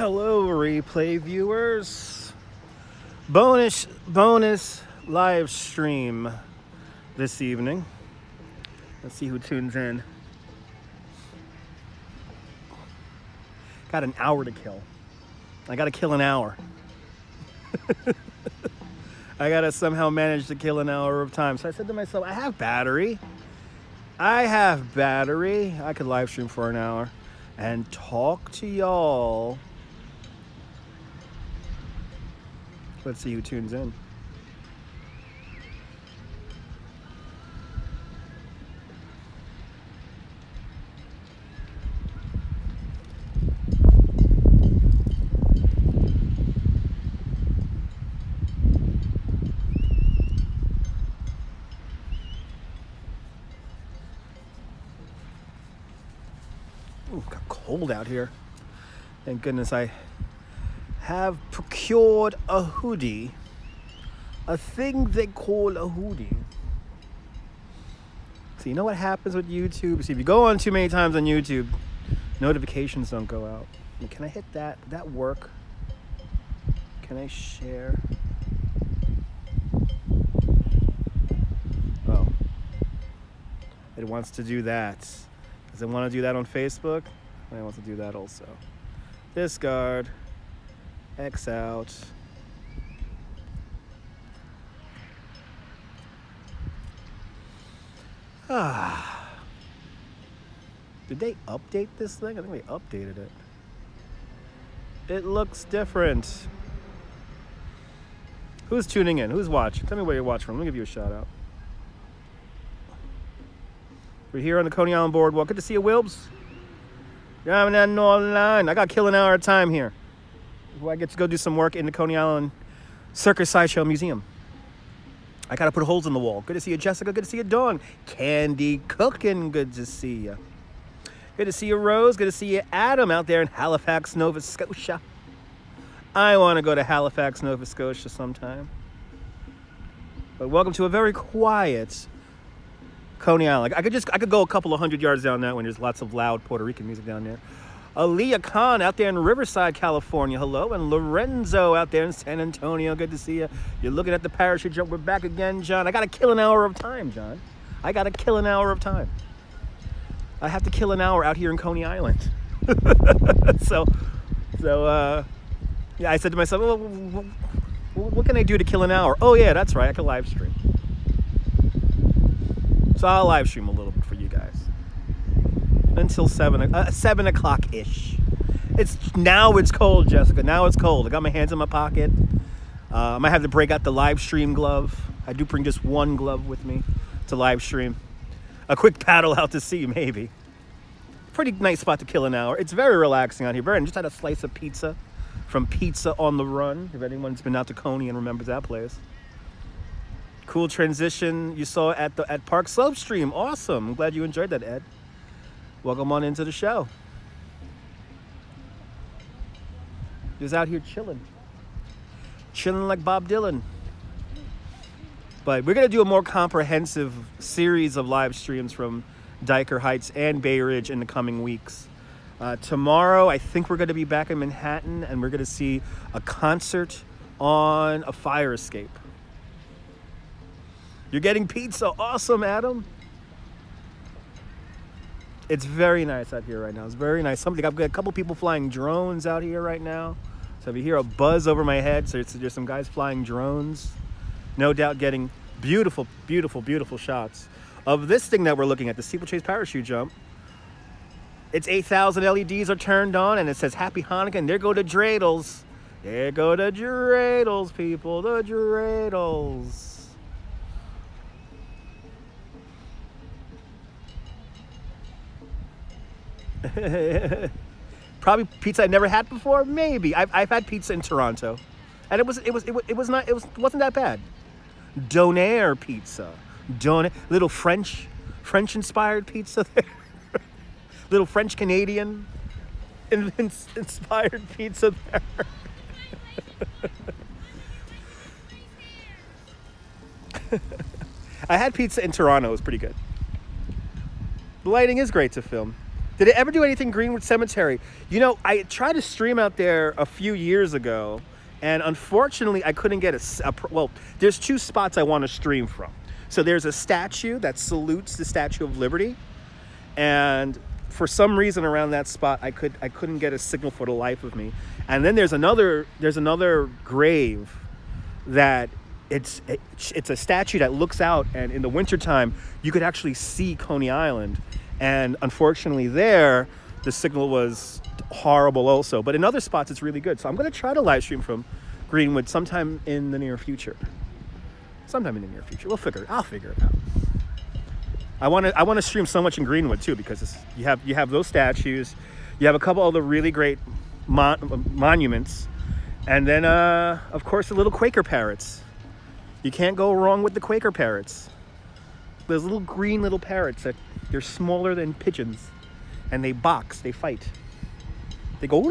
Hello, replay viewers. Bonus live stream this evening. Let's see who tunes in. Got an hour to kill. I gotta kill an hour. I gotta somehow manage to kill an hour of time. So I said to myself, I have battery. I could live stream for an hour and talk to y'all. Let's see who tunes in. Ooh, got cold out here. Thank goodness I have procured a hoodie. A thing they call a hoodie. So you know what happens with YouTube? See, if you go on too many times on YouTube, notifications don't go out. Can I hit that? Did that work? Can I share? Oh. It wants to do that. Does it want to do that on Facebook? It wants to do that also. Discard. X out. Did they update this thing? I think they updated it. It looks different. Who's tuning in? Who's watching? Tell me where you're watching from. Let me give you a shout out. We're here on the Coney Island Boardwalk. Good to see you, Wilbs. Driving down Northern Line. I got to kill an hour of time here. I get to go do some work in the Coney Island Circus Sideshow Museum. I gotta put holes in the wall. Good to see you, Jessica. Good to see you, Dawn. Candy Cooking. Good to see you. Good to see you, Rose. Good to see you, Adam, out there in Halifax, Nova Scotia. I want to go to Halifax, Nova Scotia sometime. But welcome to a very quiet Coney Island. I could go a couple of 100 yards down that when there's lots of loud Puerto Rican music down there. Aaliyah Khan out there in Riverside, California. Hello. And Lorenzo out there in San Antonio. Good to see you. You're looking at the parachute jump. We're back again, John. I got to kill an hour of time, John. I got to kill an hour of time. I have to kill an hour out here in Coney Island. So, yeah, I said to myself, well, what can I do to kill an hour? Oh, yeah, that's right. I can live stream. So I'll live stream a little bit for you guys. Until 7 o'clock-ish. It's cold, Jessica. Now it's cold. I got my hands in my pocket. I might have to break out the live stream glove. I do bring just one glove with me to live stream. A quick paddle out to sea, maybe. Pretty nice spot to kill an hour. It's very relaxing out here. I just had a slice of pizza from Pizza on the Run, if anyone's been out to Coney and remembers that place. Cool transition you saw at Park Slope Stream. Awesome. I'm glad you enjoyed that, Ed. Welcome on into the show. Just out here chilling. Chilling like Bob Dylan. But we're going to do a more comprehensive series of live streams from Dyker Heights and Bay Ridge in the coming weeks. Tomorrow, I think we're going to be back in Manhattan, and we're going to see a concert on a fire escape. You're getting pizza. Awesome, Adam. It's very nice out here right now. It's very nice. I've got a couple people flying drones out here right now. So if you hear a buzz over my head, so there's some guys flying drones. No doubt getting beautiful, beautiful, beautiful shots of this thing that we're looking at, the Steeplechase parachute jump. Its 8,000 LEDs are turned on, and it says Happy Hanukkah, and there go the dreidels. There go the dreidels, people, the dreidels. Probably pizza I've never had before. Maybe I've had pizza in Toronto, and it wasn't that bad. Donair pizza, little French inspired pizza there. Little French Canadian inspired pizza there. I had pizza in Toronto. It was pretty good. The lighting is great to film. Did it ever do anything Greenwood Cemetery? You know, I tried to stream out there a few years ago, and unfortunately, I couldn't get well, there's two spots I want to stream from. So there's a statue that salutes the Statue of Liberty, and for some reason around that spot, I couldn't get a signal for the life of me. And then there's another grave that it's a statue that looks out, and in the wintertime, you could actually see Coney Island. And unfortunately there, the signal was horrible also. But in other spots, it's really good. So I'm going to try to live stream from Greenwood sometime in the near future. I'll figure it out. I want to stream so much in Greenwood too, because you have those statues, you have a couple other really great monuments, and then of course the little Quaker parrots. You can't go wrong with the Quaker parrots. Those little green little parrots that they're smaller than pigeons, and they fight. They go.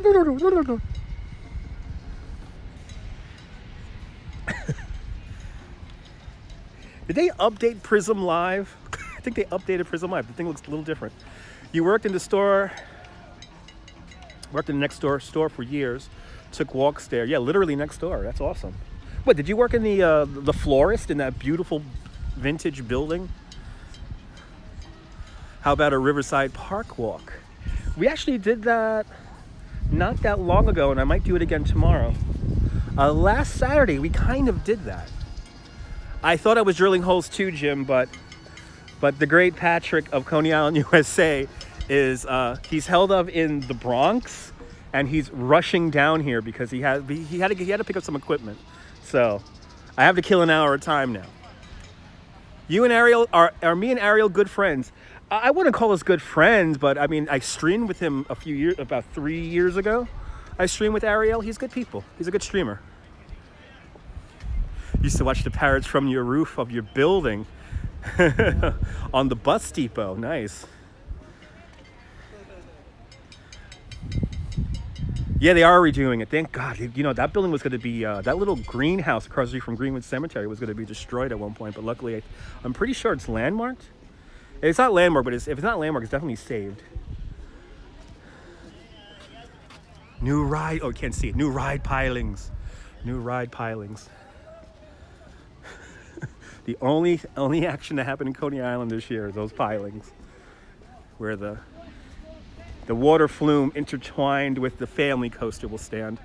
Did they update Prism Live? I think they updated Prism Live. The thing looks a little different. You worked in the next door store for years. Took walks there. Yeah, literally next door. That's awesome. What, did you work in the florist in that beautiful vintage building? How about a Riverside Park walk? We actually did that not that long ago, and I might do it again tomorrow. Last Saturday, we kind of did that. I thought I was drilling holes too, Jim, but the great Patrick of Coney Island USA is he's held up in the Bronx, and he's rushing down here because he had to pick up some equipment. So I have to kill an hour at a time now. You and Ariel are me and Ariel good friends? I wouldn't call us good friends, but I mean, I streamed with him about 3 years ago. I streamed with Ariel. He's good people. He's a good streamer. Used to watch the parrots from your roof of your building on the bus depot. Nice. Yeah, they are redoing it. Thank God. You know, that building was going to be, that little greenhouse across the street from Greenwood Cemetery was going to be destroyed at one point. But luckily, I'm pretty sure it's landmarked. It's not landmarked, but if it's not landmarked, it's definitely saved. New ride. Oh, you can't see it. New ride pilings. The only action that happened in Coney Island this year is those pilings, where the water flume intertwined with the family coaster will stand.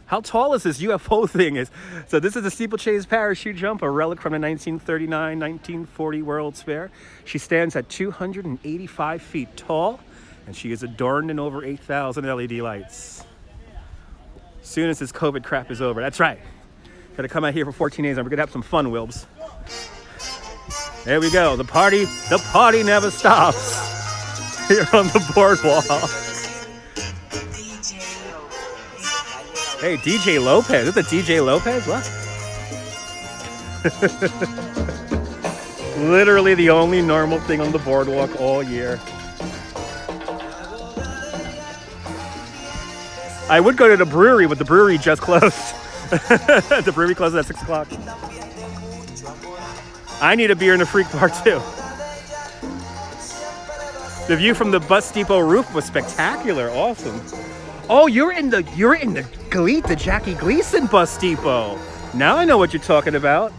How tall is this UFO thing? So this is a Steeplechase parachute jump, a relic from the 1939-1940 World's Fair. She stands at 285 feet tall, and she is adorned in over 8,000 LED lights. As soon as this COVID crap is over, that's right. Gotta come out here for 14 days, and we're gonna have some fun, Wilbs. There we go. The party never stops here on the boardwalk. Hey, DJ Lopez. Is it DJ Lopez? What? Literally the only normal thing on the boardwalk all year. I would go to the brewery, but the brewery just closed. The brewery closes at 6 o'clock. I need a beer in the freak bar too. The view from the bus depot roof was spectacular. Awesome. Oh, you're in the Jackie Gleason bus depot. Now I know what you're talking about.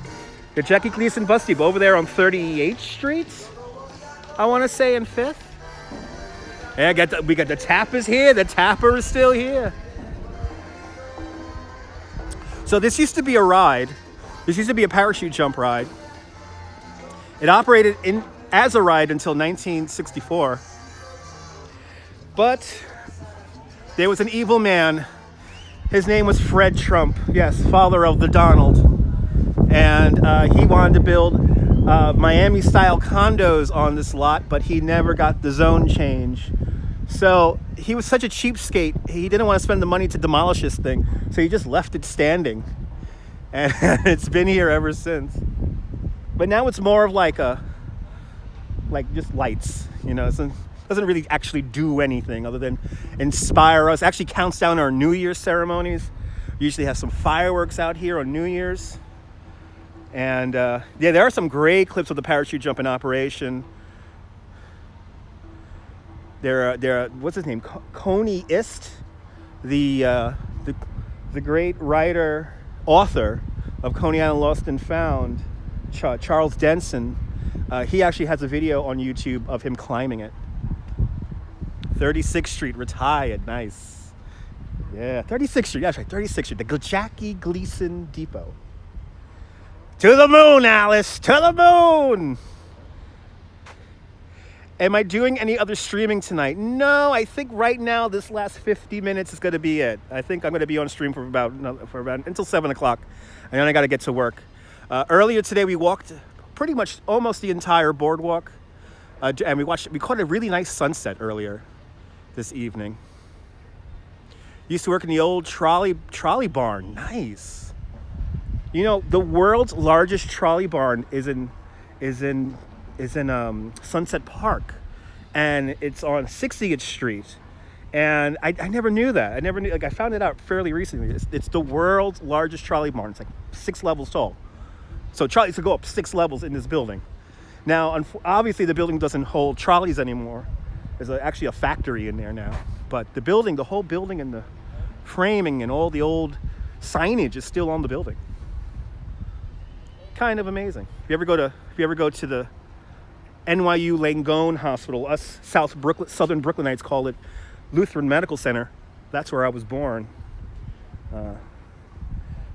The Jackie Gleason bus depot over there on 38th Street. I want to say in 5th. Yeah, we got the tappers here. The tapper is still here. So this used to be a ride. This used to be a parachute jump ride. It operated as a ride until 1964. But there was an evil man. His name was Fred Trump. Yes, father of the Donald. And he wanted to build Miami-style condos on this lot, but he never got the zone change. So he was such a cheapskate, he didn't want to spend the money to demolish this thing. So he just left it standing. And it's been here ever since. But now it's more of like just lights, you know. It doesn't really actually do anything other than inspire us. It actually counts down our New Year's ceremonies. We usually have some fireworks out here on New Year's. And yeah, there are some great clips of the parachute jump in operation. They're what's his name? Coney Ist, the great writer, author of Coney Island Lost and Found, Charles Denson. He actually has a video on YouTube of him climbing it. 36th Street, retired, nice. Yeah, 36th Street, that's right, 36th Street, the Jackie Gleason Depot. To the moon, Alice, to the moon! Am I doing any other streaming tonight? No, I think right now, this last 50 minutes is gonna be it. I think I'm gonna be on stream for about until 7 o'clock, and then I gotta get to work. Earlier today, we walked pretty much almost the entire boardwalk, and we caught a really nice sunset earlier this evening. Used to work in the old trolley barn. Nice. You know, the world's largest trolley barn is in Sunset Park, and it's on 60th Street. And I never knew that. I never knew. Like, I found it out fairly recently. It's the world's largest trolley barn. It's like 6 levels tall. So trolleys could go up 6 levels in this building. Now, obviously, the building doesn't hold trolleys anymore. There's actually a factory in there now. But the whole building, and the framing and all the old signage is still on the building. Kind of amazing. If you ever go to the NYU Langone Hospital, us Southern Brooklynites call it Lutheran Medical Center. That's where I was born.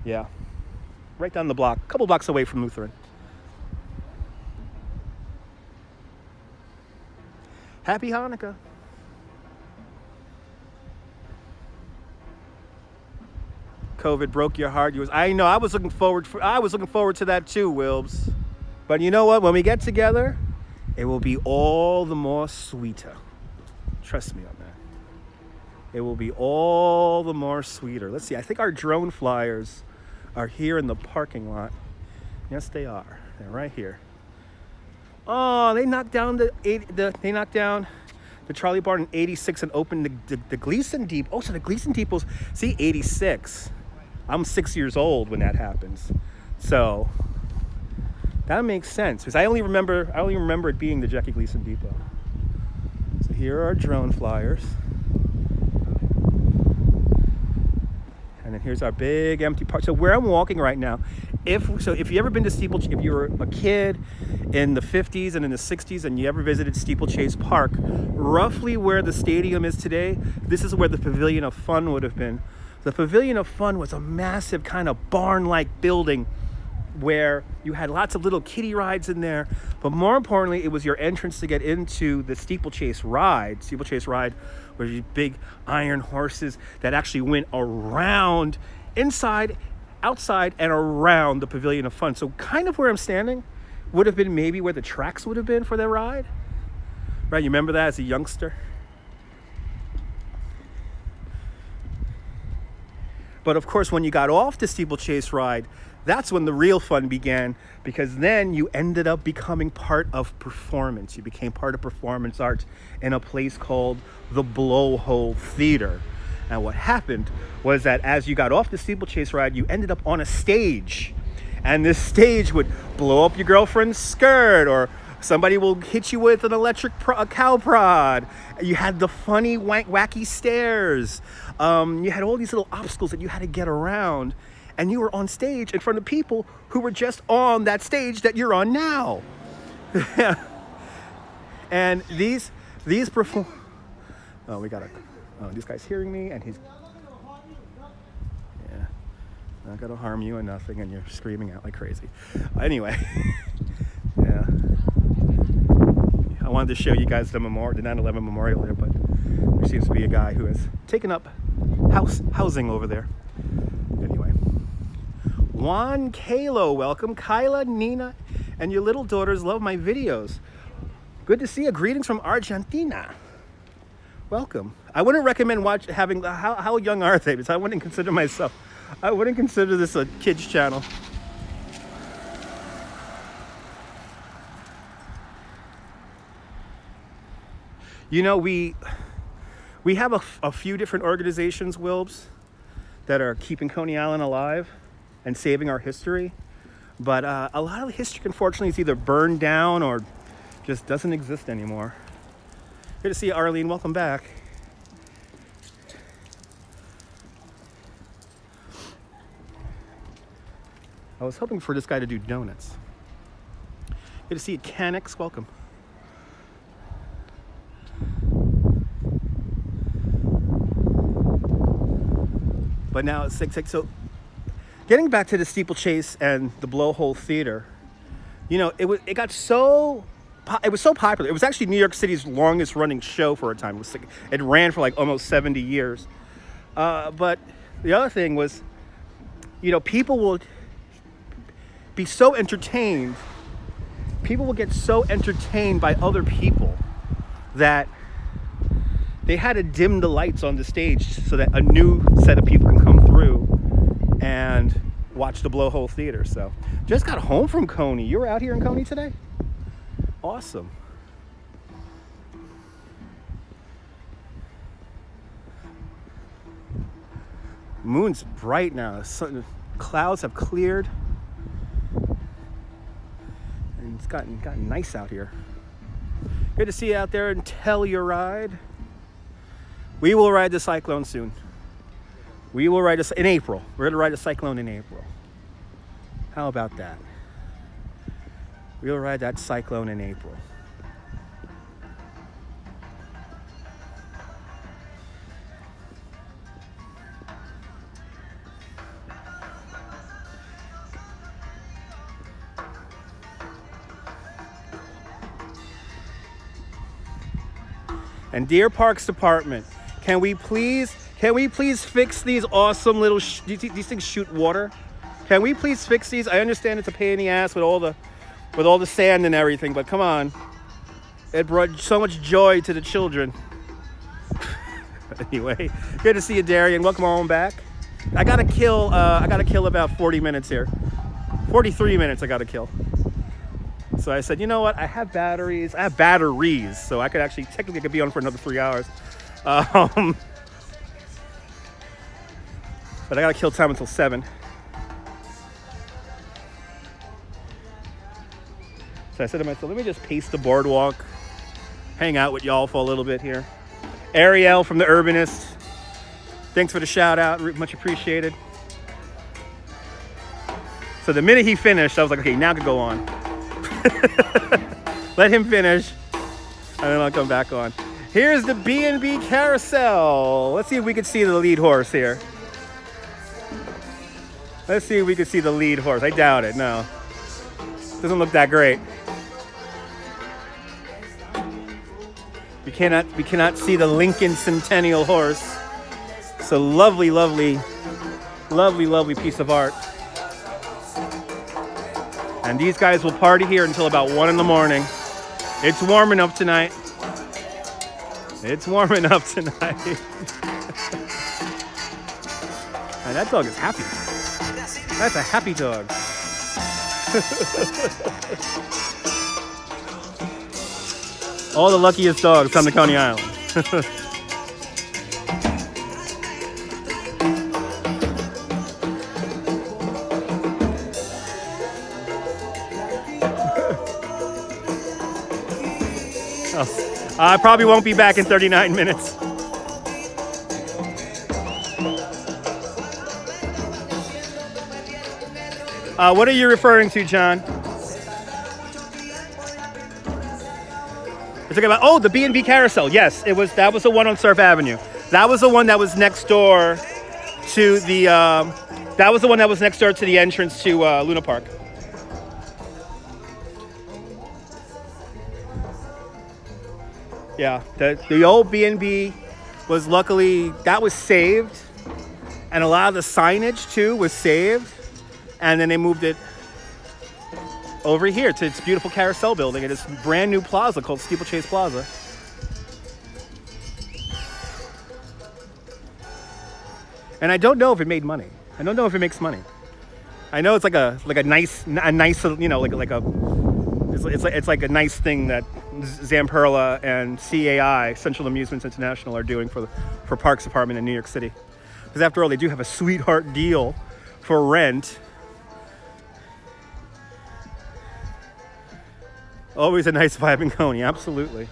Yeah. Right down the block, a couple blocks away from Lutheran. Happy Hanukkah. COVID broke your heart. I know. I was looking forward to that too, Wilbs. But you know what? When we get together, it will be all the more sweeter. Trust me on that. It will be all the more sweeter. Let's see. I think our drone flyers are here in the parking lot. Yes, they are. They're right here. Oh, they knocked down the trolley barn in 86 and opened the Gleason Depot. Oh, so the Gleason Depot's, see, 86. I'm 6 years old when that happens. So that makes sense, because I only remember it being the Jackie Gleason Depot. So here are our drone flyers. And then here's our big empty park. So where I'm walking right now, if you ever been to Steeplechase, if you were a kid in the 50s and in the 60s and you ever visited Steeplechase Park, roughly where the stadium is today, this is where the Pavilion of Fun would have been. The Pavilion of Fun was a massive kind of barn-like building where you had lots of little kiddie rides in there, but more importantly, it was your entrance to get into the Steeplechase ride. Steeplechase ride were these big iron horses that actually went around, inside, outside, and around the Pavilion of Fun. So kind of where I'm standing would have been maybe where the tracks would have been for their ride. Right, you remember that as a youngster? But of course, when you got off the Steeplechase ride, that's when the real fun began, because then you ended up becoming part of performance. You became part of performance arts in a place called the Blowhole Theater. And what happened was that as you got off the Steeplechase ride, you ended up on a stage. And this stage would blow up your girlfriend's skirt, or somebody will hit you with an electric cow prod. You had the funny, wacky stairs. You had all these little obstacles that you had to get around. And you were on stage in front of people who were just on that stage that you're on now. And these perform. Oh, this guy's hearing me, and he's. Yeah, not gonna harm you or nothing, and you're screaming out like crazy. Anyway, yeah. I wanted to show you guys the 9/11 memorial there, but there seems to be a guy who has taken up housing over there. Anyway. Juan Kalo, welcome. Kyla, Nina, and your little daughters love my videos. Good to see you. Greetings from Argentina. Welcome. I wouldn't recommend having. How young are they? Because I wouldn't consider this a kids channel. You know, we have a few different organizations, Wilbs, that are keeping Coney Island alive and saving our history. But a lot of the history, unfortunately, is either burned down or just doesn't exist anymore. Good to see you, Arlene. Welcome back. I was hoping for this guy to do donuts. Good to see you, Canix. Welcome. But now it's 6:06. So, getting back to the Steeplechase and the Blowhole Theater, you know, it was so popular. It was actually New York City's longest running show for a time. It ran for like almost 70 years. But the other thing was, you know, people will be so entertained. People will get so entertained by other people that they had to dim the lights on the stage so that a new set of people can come through and watch the Blowhole Theater. So, just got home from Coney. You were out here in Coney today? Awesome. Moon's bright now. Clouds have cleared. And it's gotten nice out here. Good to see you out there and Telluride. We will ride the cyclone soon. We will ride in April. We're going to ride a cyclone in April. How about that? We'll ride that cyclone in April. And Deer Parks Department, can we please fix these awesome little, these things shoot water? Can we please fix these? I understand it's a pain in the ass with all the sand and everything, but come on. It brought so much joy to the children. Anyway, good to see you, Darian. Welcome on back. I gotta kill about 40 minutes here. 43 minutes I gotta kill. So I said, you know what? I have batteries, so I could actually technically be on for another 3 hours. But I gotta kill time until 7. So I said to myself, let me just pace the boardwalk, hang out with y'all for a little bit here. Ariel from The Urbanist, thanks for the shout out, much appreciated. So the minute he finished, I was like, okay, now I could go on. Let him finish, and then I'll come back on. Here's the B&B carousel. Let's see if we can see the lead horse here. Let's see if we can see the lead horse. I doubt it, no. Doesn't look that great. We cannot see the Lincoln Centennial horse. It's a lovely, lovely, lovely, lovely piece of art. And these guys will party here until about 1 in the morning. It's warm enough tonight. It's warm enough tonight. And that dog is happy. That's a happy dog. All the luckiest dogs come to Coney Island. I probably won't be back in 39 minutes. What are you referring to, John? You're talking about, the B&B carousel. Yes, that was the one on Surf Avenue. That was the one that was next door to the entrance to Luna Park. Yeah, the old B&B was luckily, that was saved. And a lot of the signage too was saved. And then they moved it over here to its beautiful carousel building at this brand new plaza called Steeplechase Plaza. And I don't know if it made money. I don't know if it makes money. I know it's like a nice, you know, it's like a nice thing that Zamperla and CAI, Central Amusements International, are doing for Parks Department in New York City. Because after all, they do have a sweetheart deal for rent. Always a nice vibe in Coney, absolutely.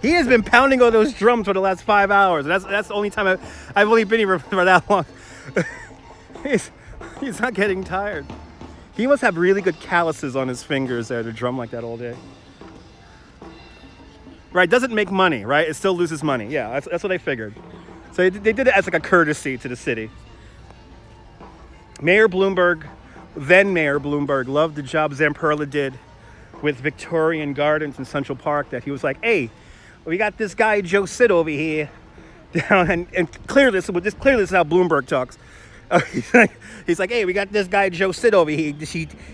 he has been pounding on those drums for the last 5 hours. That's the only time I've only been here for that long. He's not getting tired. He must have really good calluses on his fingers there to drum like that all day. Right, doesn't make money, right? It still loses money. Yeah, that's what I figured. So they did it as like a courtesy to the city. Mayor Bloomberg, then Mayor Bloomberg, loved the job Zamperla did with Victorian Gardens in Central Park, that he was like, hey, we got this guy Joe Sid over here down, and clearly this is how Bloomberg talks. He's like, hey, we got this guy Joe Sid over here.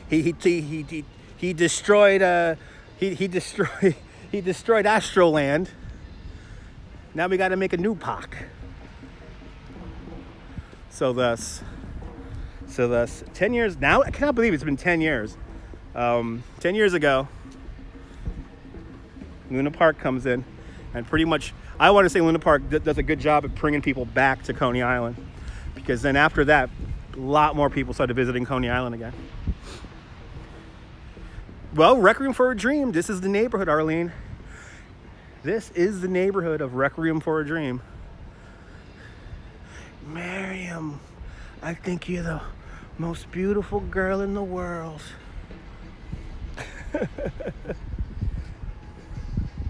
He destroyed Astroland. Now we got to make a new park. So thus 10 years now. I cannot believe it's been 10 years. 10 years ago, Luna Park comes in, and pretty much, I want to say Luna Park does a good job at bringing people back to Coney Island, because then after that, a lot more people started visiting Coney Island again. Well, Requiem for a Dream. This is the neighborhood, Arlene. This is the neighborhood of Requiem for a Dream. Miriam, I think you're the most beautiful girl in the world.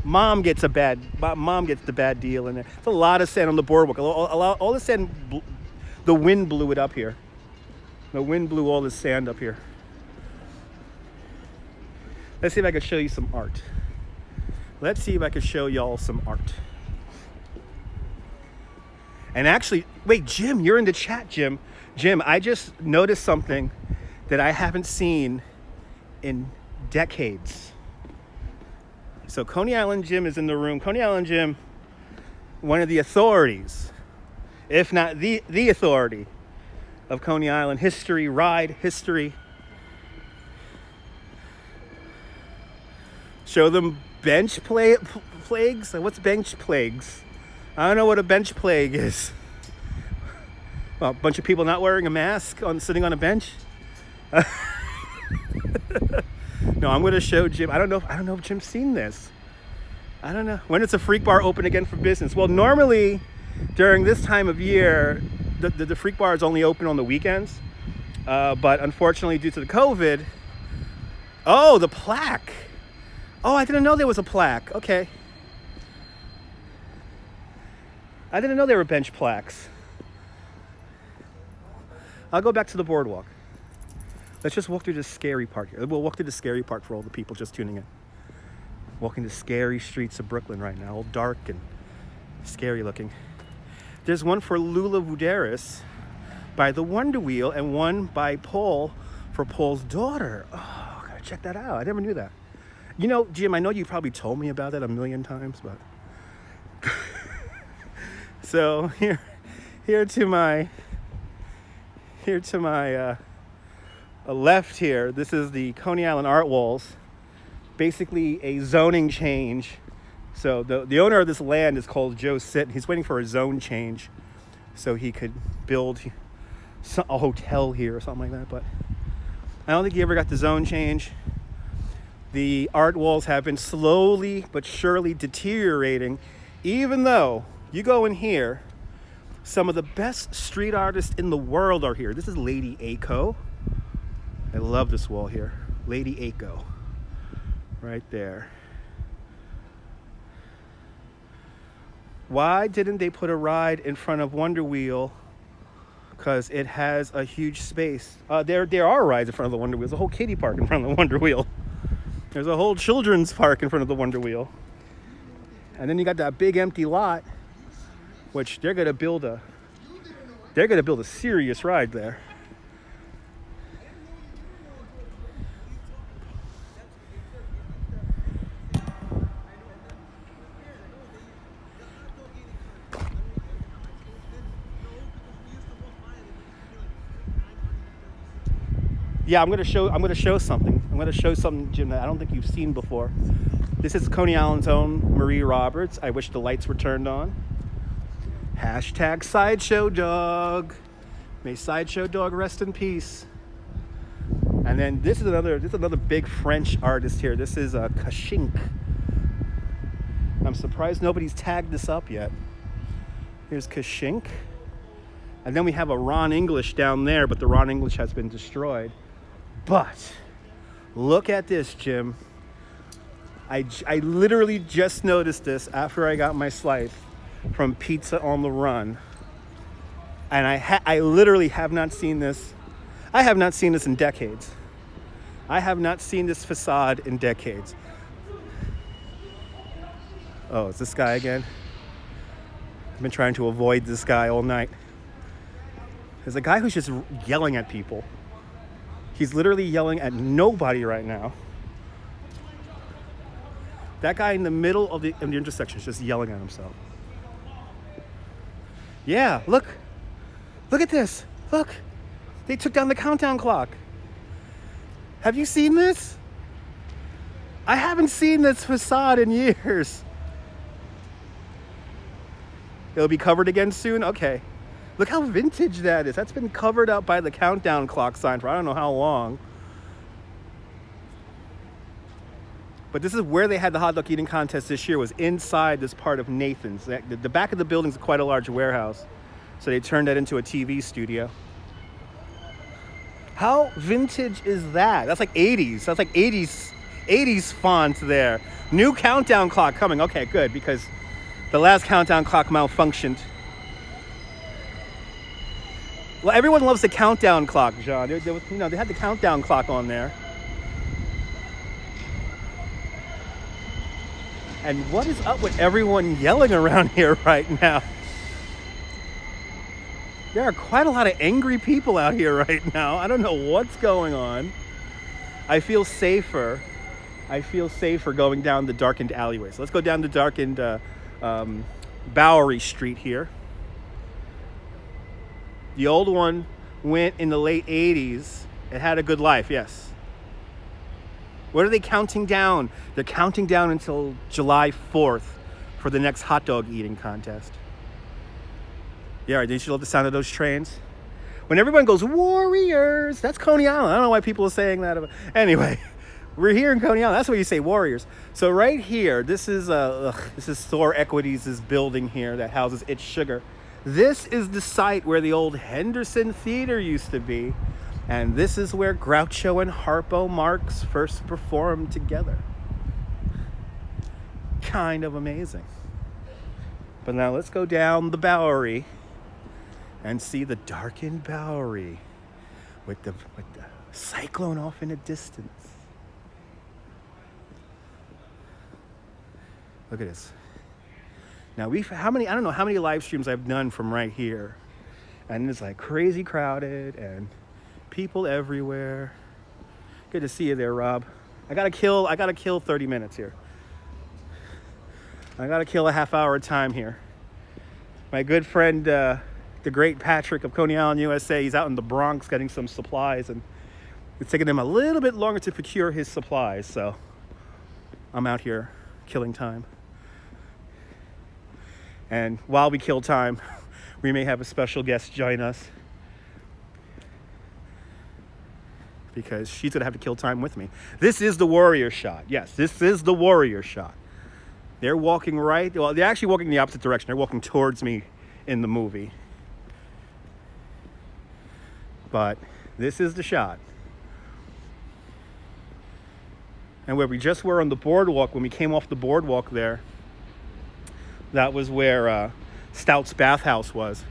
Mom gets the bad deal in there. It's a lot of sand on the boardwalk. All the sand, the wind blew it up here. The wind blew all the sand up here. Let's see if I can show you some art. Let's see if I can show y'all some art. And actually, wait, Jim, you're in the chat, Jim. Jim, I just noticed something that I haven't seen in decades. So Coney Island Jim is in the room. Coney Island Jim, one of the authorities, if not the authority of Coney Island history, ride history. Show them bench plagues. What's bench plagues? I don't know what a bench plague is. Well, a bunch of people not wearing a mask sitting on a bench. No, I'm going to show Jim. I don't know if Jim's seen this. I don't know. When is a freak bar open again for business? Well, normally during this time of year, the freak bar is only open on the weekends. But unfortunately, due to the COVID, oh, the plaque. Oh, I didn't know there was a plaque. Okay. I didn't know there were bench plaques. I'll go back to the boardwalk. Let's just walk through this scary part here. We'll walk through the scary part for all the people just tuning in. Walking the scary streets of Brooklyn right now, all dark and scary looking. There's one for Lula Vuderis by the Wonder Wheel, and one by Paul for Paul's daughter. Oh, gotta check that out. I never knew that. You know, Jim, I know you probably told me about that a million times, but so here to my left here, this is the Coney Island Art Walls. Basically a zoning change. So the owner of this land is called Joe Sitt. He's waiting for a zone change so he could build a hotel here or something like that. But I don't think he ever got the zone change. The art walls have been slowly but surely deteriorating, even though you go in here, some of the best street artists in the world are here. This is Lady Aiko. I love this wall here. Lady Aiko. Right there. Why didn't they put a ride in front of Wonder Wheel? Because it has a huge space. There are rides in front of the Wonder Wheel. There's a whole kiddie park in front of the Wonder Wheel. There's a whole children's park in front of the Wonder Wheel. And then you got that big empty lot, which they're gonna build a serious ride there. Yeah, I'm gonna show something. I'm gonna show something, Jim, that I don't think you've seen before. This is Coney Island's own Marie Roberts. I wish the lights were turned on. Hashtag Sideshow Dog. May Sideshow Dog rest in peace. And then this is another big French artist here. This is Kashink. I'm surprised nobody's tagged this up yet. Here's Kashink. And then we have a Ron English down there, but the Ron English has been destroyed. But look at this, Jim. I literally just noticed this after I got my slice from Pizza on the Run. And I literally have not seen this. I have not seen this in decades. I have not seen this facade in decades. Oh, it's this guy again? I've been trying to avoid this guy all night. There's a guy who's just yelling at people. He's literally yelling at nobody right now. That guy in the middle of the intersection is just yelling at himself. Yeah, look. Look at this. Look. They took down the countdown clock. Have you seen this? I haven't seen this facade in years. It'll be covered again soon? Okay. Look how vintage that is. That's been covered up by the countdown clock sign for I don't know how long. But this is where they had the hot dog eating contest this year, was inside this part of Nathan's. The back of the building is quite a large warehouse. So they turned that into a TV studio. How vintage is that? That's like 80s. That's like 80s font there. New countdown clock coming. Okay, good, because the last countdown clock malfunctioned. Well, everyone loves the countdown clock, John. They had the countdown clock on there. And what is up with everyone yelling around here right now? There are quite a lot of angry people out here right now. I don't know what's going on. I feel safer. Going down the darkened alleyway. So let's go down the darkened Bowery Street here. The old one went in the late 80s. It had a good life, yes. What are they counting down? They're counting down until July 4th for the next hot dog eating contest. Yeah, didn't you love the sound of those trains? When everyone goes, Warriors, that's Coney Island. I don't know why people are saying that. Anyway, we're here in Coney Island. That's what you say, Warriors. So right here, this is Thor Equities' building here that houses It's Sugar. This is the site where the old Henderson Theater used to be. And this is where Groucho and Harpo Marx first performed together. Kind of amazing. But now let's go down the Bowery and see the darkened Bowery with the cyclone off in the distance. Look at this. Now I don't know how many live streams I've done from right here. And it's like crazy crowded and people everywhere. Good to see you there, Rob. I gotta kill 30 minutes here. I gotta kill a half hour of time here. My good friend, the great Patrick of Coney Island USA, he's out in the Bronx getting some supplies, and it's taking him a little bit longer to procure his supplies, so I'm out here killing time. And while we kill time, we may have a special guest join us, because she's gonna have to kill time with me. This is the Warrior shot. Yes, this is the Warrior shot. They're walking right, well, they're actually walking in the opposite direction. They're walking towards me in the movie. But this is the shot. And where we just were on the boardwalk, when we came off the boardwalk there, that was where Stout's bathhouse was.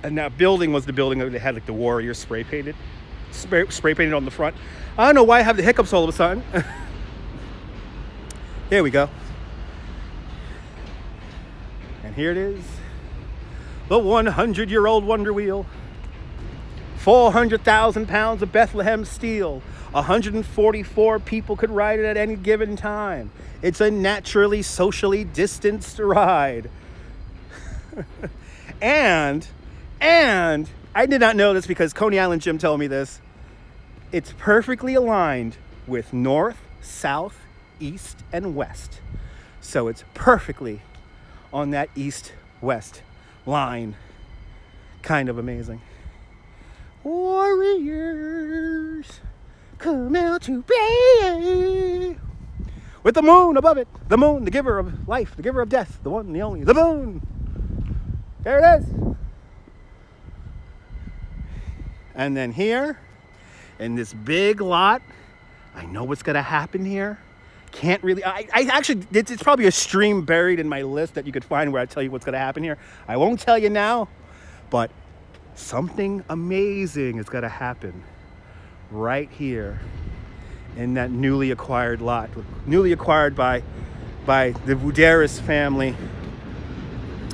And that building was the building that they had like the Warrior spray painted on the front. I don't know why I have the hiccups all of a sudden. Here we go. And here it is. The 100-year-old Wonder Wheel. 400,000 pounds of Bethlehem steel. 144 people could ride it at any given time. It's a naturally, socially distanced ride. And I did not know this because Coney Island Jim told me this. It's perfectly aligned with north, south, east, and west. So it's perfectly on that east-west line. Kind of amazing. Warriors, come out to play. with the moon above it. The moon, the giver of life, the giver of death, the one, the only, the moon. There it is. And then here, in this big lot, I know what's gonna happen here. Can't really, I actually, it's probably a stream buried in my list that you could find where I tell you what's gonna happen here. I won't tell you now, but something amazing is gonna happen right here in that newly acquired lot, newly acquired by the Vuderis family.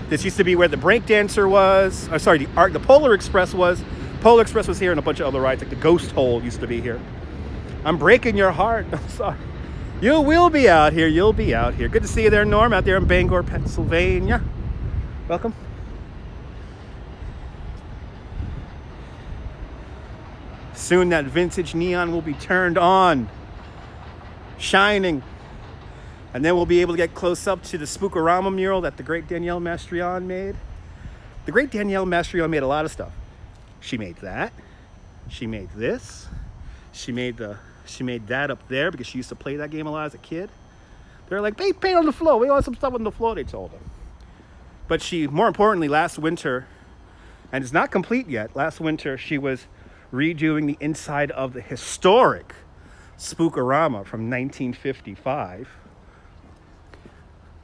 This used to be where the breakdancer was, the Polar Express was. Polar Express was here and a bunch of other rides, like the Ghost Hole used to be here. I'm breaking your heart, I'm sorry. You will be out here, you'll be out here. Good to see you there, Norm, out there in Bangor, Pennsylvania. Welcome. Soon that vintage neon will be turned on, shining. And then we'll be able to get close up to the Spookorama mural that the great Danielle Mastrian made. The great Danielle Mastrian made a lot of stuff. She made that. She made this. She made that up there because she used to play that game a lot as a kid. They're like, they paint on the floor. We want some stuff on the floor, they told her. But she, more importantly, last winter, and it's not complete yet, last winter she was redoing the inside of the historic Spookorama from 1955.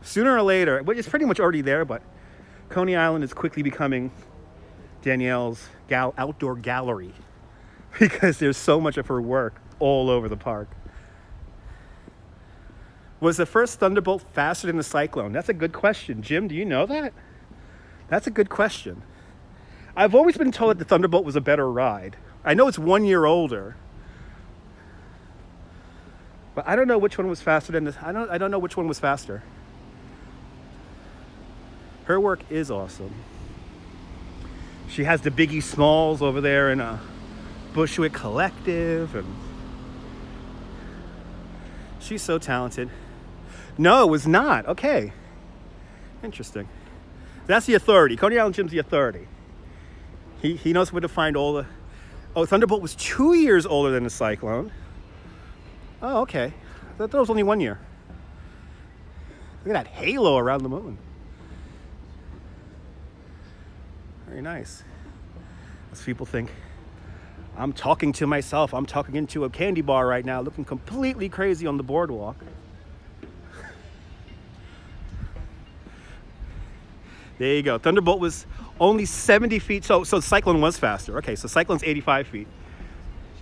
Sooner or later, but it's pretty much already there, but Coney Island is quickly becoming Danielle's outdoor gallery because there's so much of her work all over the park. Was the first Thunderbolt faster than the Cyclone? That's a good question. Jim, do you know that? That's a good question. I've always been told that the Thunderbolt was a better ride. I know it's 1 year older, but I don't know which one was faster than this. I don't know which one was faster. Her work is awesome. She has the Biggie Smalls over there in a Bushwick Collective, and she's so talented. No, it was not. Okay. Interesting. That's the authority. Coney Island Jim's the authority. He knows where to find all the... Oh, Thunderbolt was 2 years older than the Cyclone. Oh, okay. I thought it was only 1 year. Look at that halo around the moon. Very nice. As people think, I'm talking to myself. I'm talking into a candy bar right now, looking completely crazy on the boardwalk. There you go. Thunderbolt was only 70 feet. So Cyclone was faster. Okay, so Cyclone's 85 feet.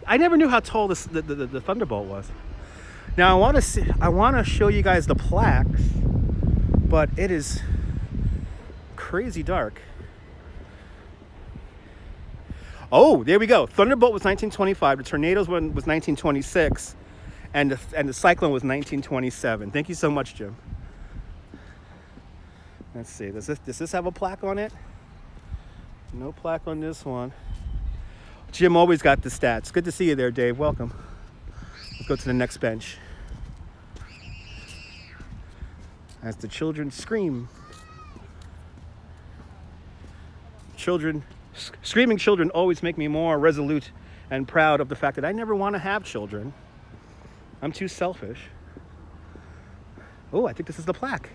I never knew how tall the Thunderbolt was. Now I want to show you guys the plaques, but it is crazy dark. Oh, there we go. Thunderbolt was 1925. The Tornadoes one was 1926, and the Cyclone was 1927. Thank you so much, Jim. Let's see. Does this have a plaque on it? No plaque on this one. Jim always got the stats. Good to see you there, Dave. Welcome. Let's go to the next bench. As the children scream. Screaming children always make me more resolute and proud of the fact that I never want to have children. I'm too selfish. Oh, I think this is the plaque.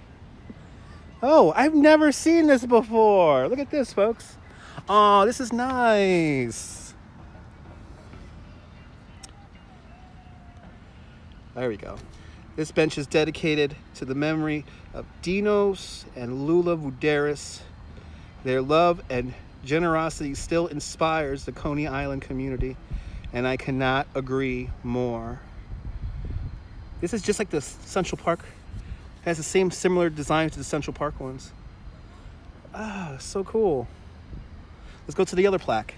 Oh, I've never seen this before. Look at this, folks. Oh, this is nice. There we go. This bench is dedicated to the memory of Dinos and Lula Vuderis. Their love and generosity still inspires the Coney Island community, and I cannot agree more. This is just like the Central Park. It has the same similar design to the Central Park ones. Ah, so cool. Let's go to the other plaque.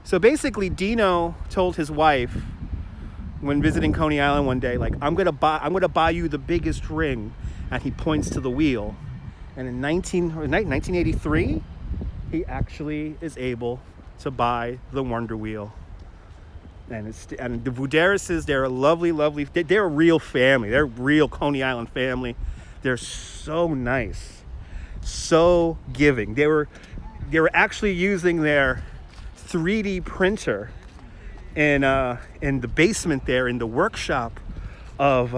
So basically, Dino told his wife when visiting Coney Island one day, like, I'm gonna buy you the biggest ring, and he points to the wheel. And in 1983, he actually is able to buy the Wonder Wheel. And the Vuderises, they're a lovely, they're a real family. They're a real Coney Island family. They're so nice, so giving. They were actually using their 3D printer in the basement there in the workshop of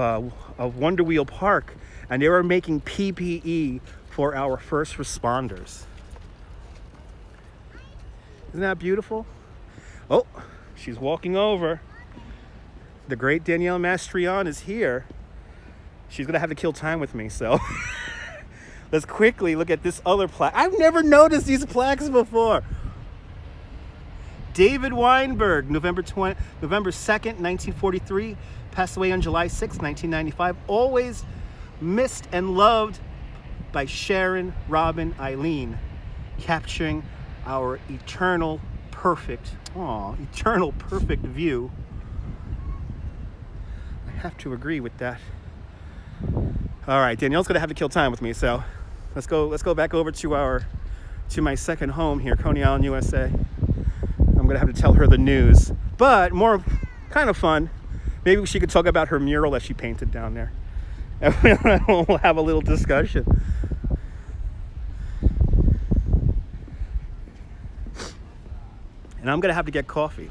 Wonder Wheel Park, and they were making PPE for our first responders. Isn't that beautiful? Oh, she's walking over. The great Danielle Mastrion is here. She's gonna have to kill time with me, so let's quickly look at this other plaque. I've never noticed these plaques before. David Weinberg, November 2nd, 1943, passed away on July 6th, 1995. Always missed and loved by Sharon, Robin, Eileen, capturing our eternal perfect view. I have to agree with that. All right, Danielle's gonna have to kill time with me, so let's go back over to my second home here, Coney Island, USA. I'm gonna have to tell her the news, but more kind of fun. Maybe she could talk about her mural that she painted down there, and we'll have a little discussion. And I'm gonna have to get coffee.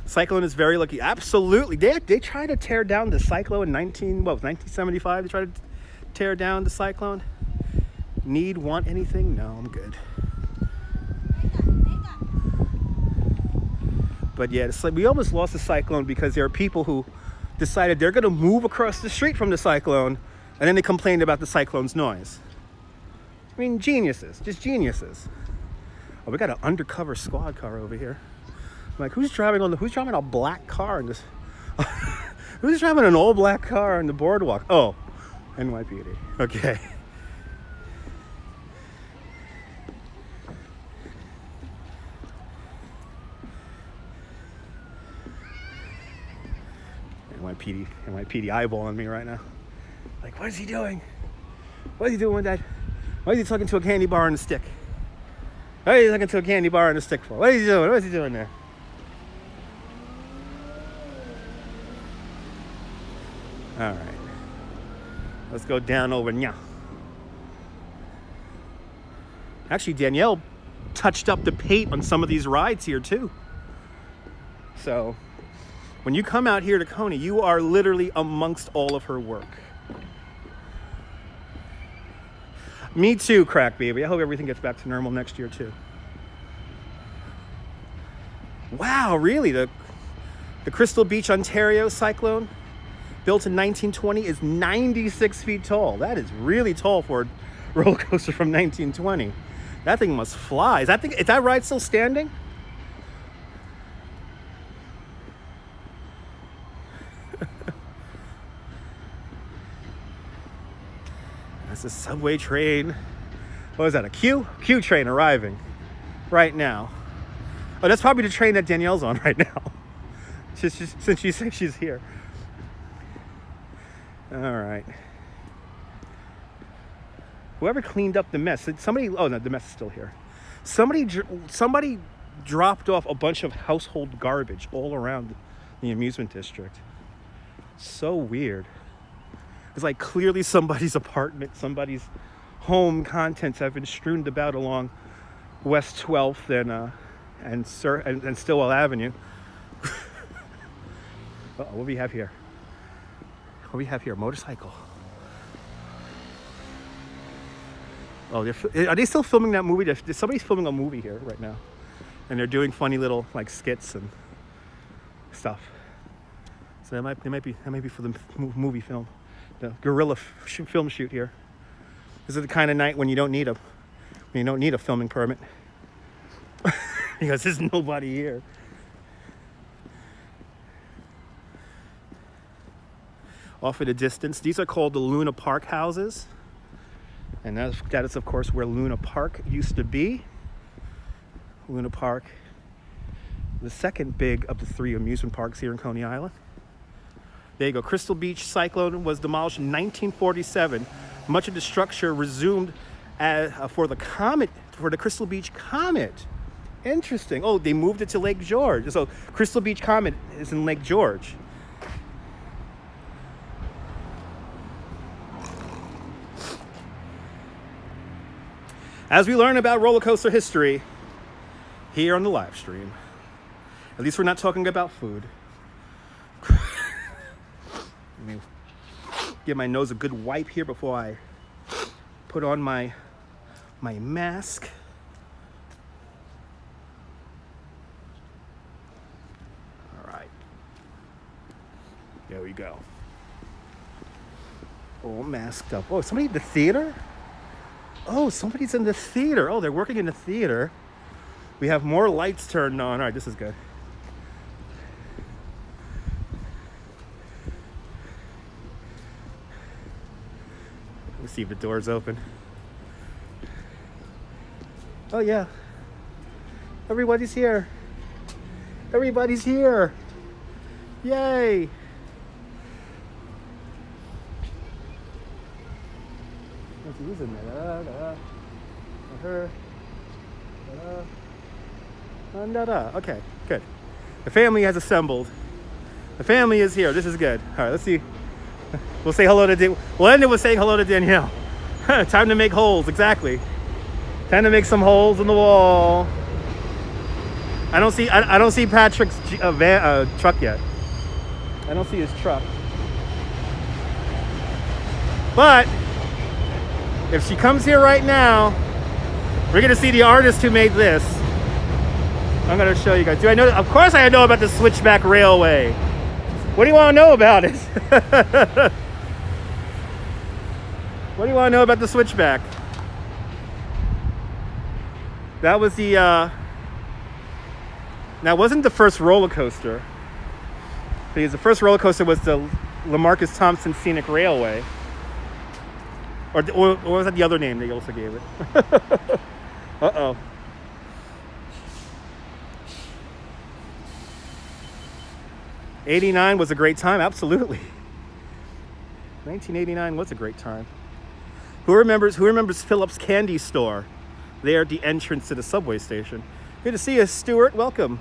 Cyclone is very lucky. Absolutely. They tried to tear down the Cyclone in 1975. They tried to tear down the Cyclone. Want anything? No, I'm good. But yeah, it's like we almost lost the Cyclone because there are people who decided they're going to move across the street from the Cyclone, and then they complained about the Cyclone's noise. I mean, geniuses, just geniuses. Oh, we got an undercover squad car over here. I'm like, who's driving a black car in this? Who's driving an all black car on the boardwalk? Oh, NYPD. Okay. NYPD eyeballing me right now. Like, what is he doing? What is he doing with that? Why is he talking to a candy bar on a stick? What is he talking to a candy bar on a stick for? What is he doing? What is he doing there? All right. Let's go down over now. Actually, Danielle touched up the paint on some of these rides here too. So when you come out here to Coney, you are literally amongst all of her work. Me too, crack baby. I hope everything gets back to normal next year too. Wow, really? The Crystal Beach, Ontario Cyclone, built in 1920, is 96 feet tall. That is really tall for a roller coaster from 1920. That thing must fly. Is that ride still standing? That's a subway train. What is that, a Q? Q train arriving right now. Oh, that's probably the train that Danielle's on right now. Since she said she's here. All right. Whoever cleaned up the mess, oh no, the mess is still here. Somebody dropped off a bunch of household garbage all around the amusement district. So weird. It's like clearly somebody's apartment, somebody's home contents have been strewn about along West 12th and Stillwell Avenue. What do we have here? What do we have here? Motorcycle. Oh, are they still filming that movie? Somebody's filming a movie here right now, and they're doing funny little like skits and stuff. So that might be for the movie film, the guerrilla film shoot here. This is the kind of night when you don't need a filming permit because there's nobody here. Off in the distance, these are called the Luna Park houses. And that is, of course, where Luna Park used to be. Luna Park, the second big of the three amusement parks here in Coney Island. There you go. Crystal Beach Cyclone was demolished in 1947. Much of the structure resumed for the Crystal Beach Comet. Interesting. Oh, they moved it to Lake George. So Crystal Beach Comet is in Lake George. As we learn about roller coaster history here on the live stream. At least we're not talking about food. Let me give my nose a good wipe here before I put on my mask. All right. There we go. All masked up. Oh, somebody in the theater? Oh, somebody's in the theater. Oh, they're working in the theater. We have more lights turned on. All right, this is good. Let's see if the door's open. Oh, yeah. Everybody's here. Everybody's here. Yay. Who's in there? Her. Okay, good. The family has assembled. The family is here. This is good. All right, let's see. We'll say hello to we'll end it with saying hello to Danielle. Time to make holes, exactly. Time to make some holes in the wall. I don't see Patrick's truck yet. I don't see his truck. But if she comes here right now, we're gonna see the artist who made this. I'm gonna show you guys. Do I know? Of course I know about the Switchback Railway. What do you want to know about it? What do you want to know about the Switchback? That was the, now wasn't the first roller coaster, because the first roller coaster was the LaMarcus Thompson Scenic Railway. Or was that the other name they also gave it? Uh-oh. '89 was a great time, absolutely. 1989 was a great time. Who remembers Phillips Candy Store there at the entrance to the subway station? Good to see you, Stuart. Welcome.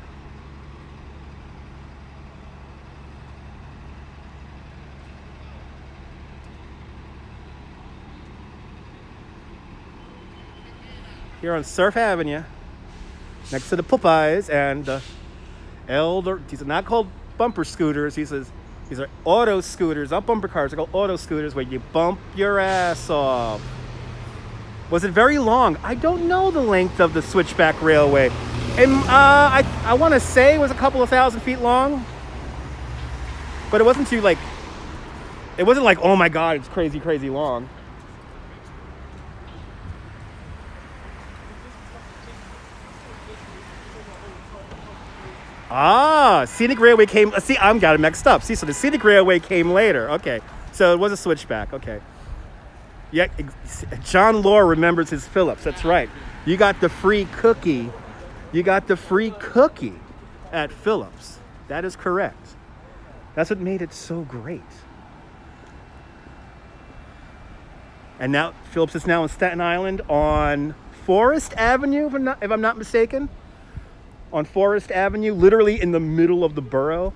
Here on Surf Avenue, next to the Popeyes and these are not called bumper scooters. He says these are auto scooters, not bumper cars. They're called auto scooters where you bump your ass off. Was it very long? I don't know the length of the Switchback Railway. And I want to say it was a couple of thousand feet long. But it wasn't too it wasn't like, oh my God, it's crazy, crazy long. Ah, Scenic Railway came. See, I'm got it mixed up. See, so the Scenic Railway came later. Okay, so it was a Switchback. Okay. Yeah, John Law remembers his Phillips. That's right. You got the free cookie. You got the free cookie at Phillips. That is correct. That's what made it so great. And now Phillips is now in Staten Island on Forest Avenue, if I'm not mistaken. On Forest Avenue, literally in the middle of the borough.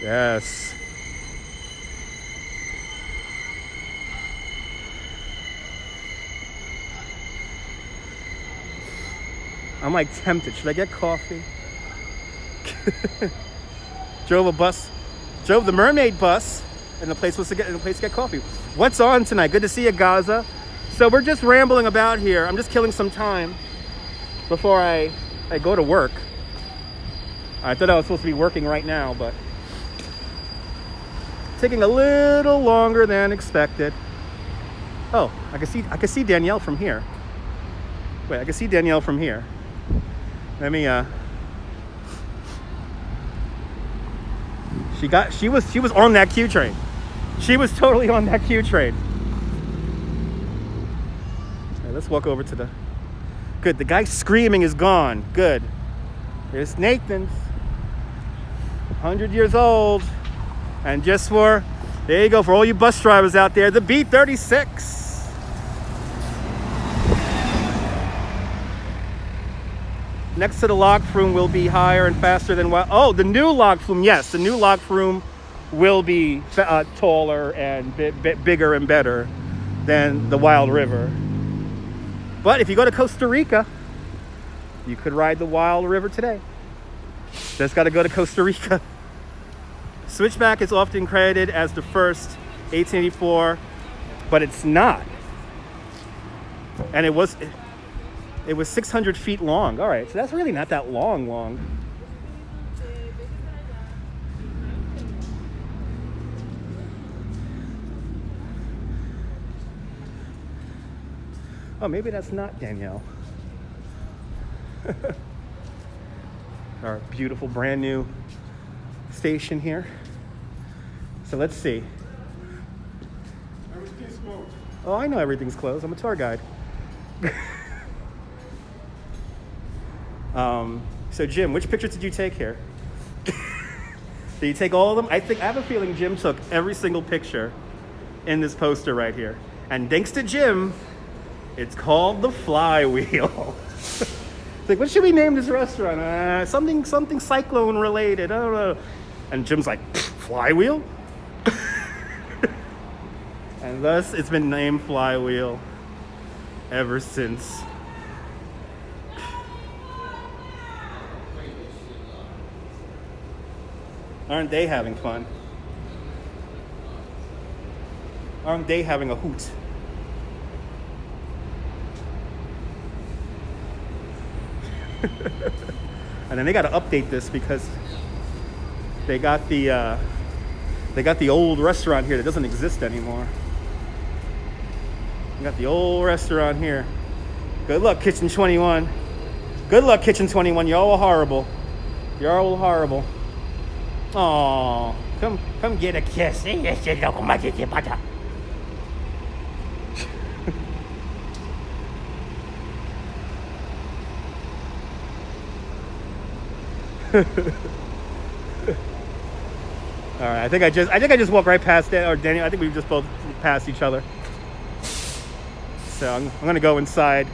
Yes. I'm like tempted. Should I get coffee? Drove the Mermaid bus. And the place to get coffee. What's on tonight? Good to see you, Gaza. So we're just rambling about here. I'm just killing some time before I go to work. I thought I was supposed to be working right now, but taking a little longer than expected. Oh, I can see Danielle from here. Wait, I can see Danielle from here. Let me She was on that Q train. She was totally on that Q train. All right, let's walk over to the... Good, the guy screaming is gone. Good. Here's Nathan's. 100 years old. And just there you go, for all you bus drivers out there, the B36. Next to the lock flume will be higher and faster than the new lock flume. Yes, the new lock flume will be taller and bigger and better than the Wild River. But if you go to Costa Rica, you could ride the Wild River today. Just got to go to Costa Rica. Switchback is often credited as the first, 1884, but it's not. And it was 600 feet long. All right, so that's really not that long. Oh, maybe that's not Danielle. Our beautiful brand new station here. So let's see. Everything's closed. Oh, I know everything's closed. I'm a tour guide. So Jim, which pictures did you take here? Did you take all of them? I have a feeling Jim took every single picture in this poster right here. And thanks to Jim, it's called the Flywheel. It's like, what should we name this restaurant? Something cyclone related. I don't know. And Jim's like, Flywheel? And thus it's been named Flywheel ever since. Aren't they having fun? Aren't they having a hoot? And then they got to update this because they got the old restaurant here that doesn't exist anymore. We got the old restaurant here. Good luck, Kitchen 21. Good luck, Kitchen 21. Y'all are horrible. You're all horrible. Aw, come get a kiss. All right, I think I just walked right past that, or Daniel. I think we just both passed each other. So I'm gonna go inside.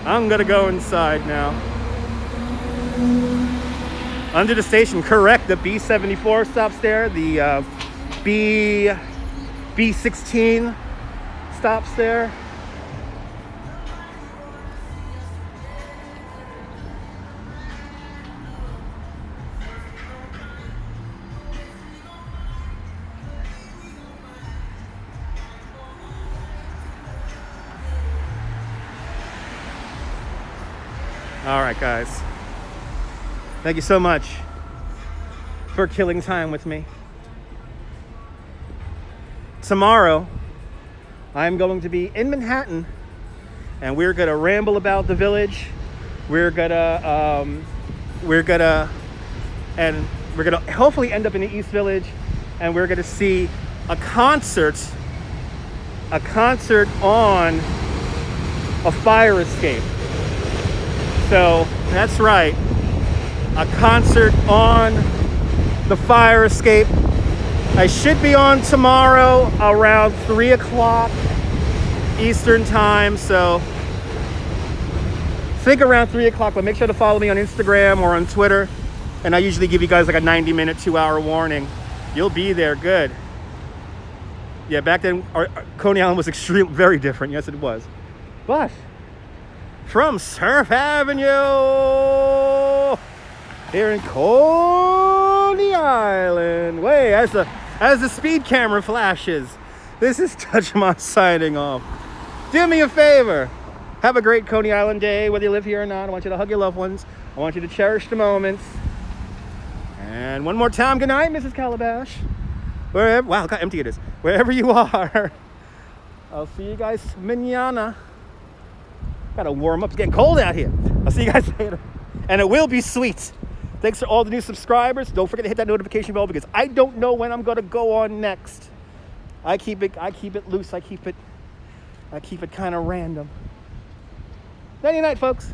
I'm gonna go inside now. Under the station, correct. The B74 stops there. The B16 stops there. All right, guys. Thank you so much for killing time with me. Tomorrow, I'm going to be in Manhattan, and we're gonna ramble about the village. We're gonna hopefully end up in the East Village, and we're gonna see a concert on a fire escape. So that's right, a concert on the fire escape. I should be on tomorrow around 3 o'clock Eastern time, so think around 3 o'clock, but make sure to follow me on Instagram or on Twitter, and I usually give you guys like a 90-minute, 2-hour warning. You'll be there, good. Yeah, back then, Coney Island was very different, yes it was. But from Surf Avenue here in Coney Island. Wait, as the speed camera flashes, this is Touchmont signing off. Do me a favor. Have a great Coney Island day, whether you live here or not. I want you to hug your loved ones. I want you to cherish the moments. And one more time, good night, Mrs. Calabash. Wow, look how empty it is. Wherever you are, I'll see you guys mañana. Gotta warm up. It's getting cold out here. I'll see you guys later. And it will be sweet. Thanks for all the new subscribers. Don't forget to hit that notification bell because I don't know when I'm gonna go on next. I keep it loose. I keep it kind of random. Nighty night, folks.